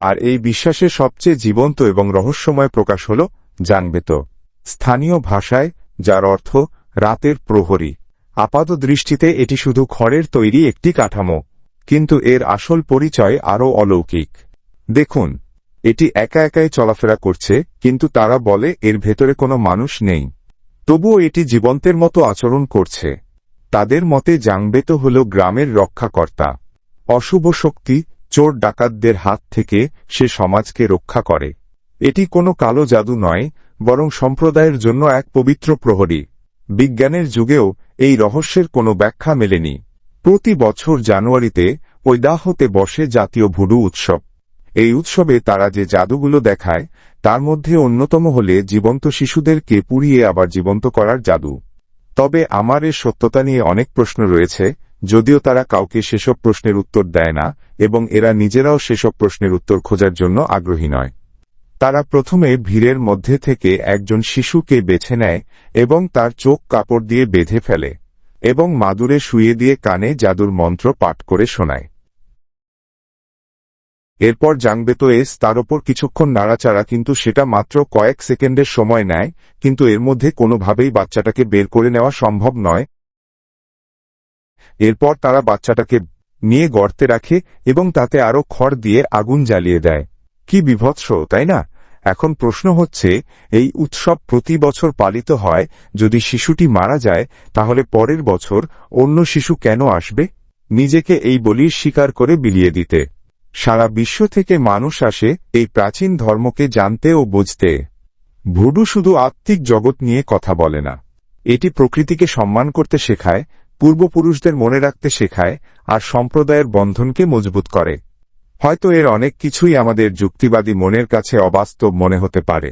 আর এই বিশ্বাসের সবচেয়ে জীবন্ত এবং রহস্যময় প্রকাশ হল জাংবেতো, স্থানীয় ভাষায় যার অর্থ রাতের প্রহরী। আপাতদৃষ্টিতে এটি শুধু খড়ের তৈরি একটি কাঠামো, কিন্তু এর আসল পরিচয় আরও অলৌকিক। দেখুন, এটি একা একাই চলাফেরা করছে, কিন্তু তারা বলে এর ভেতরে কোনো মানুষ নেই। তবুও এটি জীবন্তের মতো আচরণ করছে। তাদের মতে জাংবেতো হল গ্রামের রক্ষাকর্তা, অশুভ শক্তি, চোর ডাকাতদের হাত থেকে সে সমাজকে রক্ষা করে। এটি কোনো কালো জাদু নয়, বরং সম্প্রদায়ের জন্য এক পবিত্র প্রহরী। বিজ্ঞানের যুগেও এই রহস্যের কোনো ব্যাখ্যা মেলেনি। প্রতি বছর জানুয়ারিতে ঐদাহোতে বসে জাতীয় ভুডু উৎসব। এই উৎসবে তারা যে জাদুগুলো দেখায় তার মধ্যে অন্যতম হলে জীবন্ত শিশুদেরকে পুড়িয়ে আবার জীবন্ত করার জাদু। তবে আমার এর সত্যতা নিয়ে অনেক প্রশ্ন রয়েছে, যদিও তারা কাউকে সেসব প্রশ্নের উত্তর দেয় না এবং এরা নিজেরাও সেসব প্রশ্নের উত্তর খোঁজার জন্য আগ্রহী নয়। তারা প্রথমে ভিড়ের মধ্যে থেকে একজন শিশুকে বেছে নেয় এবং তার চোখ কাপড় দিয়ে বেঁধে ফেলে এবং মাদুরে শুইয়ে দিয়ে কানে জাদুর মন্ত্র পাঠ করে শোনায়। এরপর জাংবেতো তার ওপর কিছুক্ষণ নাড়াচাড়া, কিন্তু সেটা মাত্র কয়েক সেকেন্ডের সময় নেয়, কিন্তু এর মধ্যে কোনোভাবেই বাচ্চাটাকে বের করে নেওয়া সম্ভব নয়। এরপর তারা বাচ্চাটাকে নিয়ে গর্তে রাখে এবং তাতে আরও খড় দিয়ে আগুন জ্বালিয়ে দেয়। কি বিভৎস, তাই না? এখন প্রশ্ন হচ্ছে, এই উৎসব প্রতি বছর পালিত হয়, যদি শিশুটি মারা যায় তাহলে পরের বছর অন্য শিশু কেন আসবে নিজেকে এই বলির স্বীকার করে বিলিয়ে দিতে? সারা বিশ্ব থেকে মানুষ আসে এই প্রাচীন ধর্মকে জানতে ও বুঝতে। ভুডু শুধু আত্মিক জগৎ নিয়ে কথা বলে না, এটি প্রকৃতিকে সম্মান করতে শেখায়, পূর্বপুরুষদের মনে রাখতে শেখায়, আর সম্প্রদায়ের বন্ধনকে মজবুত করে। হয়তো এর অনেক কিছুই আমাদের যুক্তিবাদী মনের কাছে অবাস্তব মনে হতে পারে,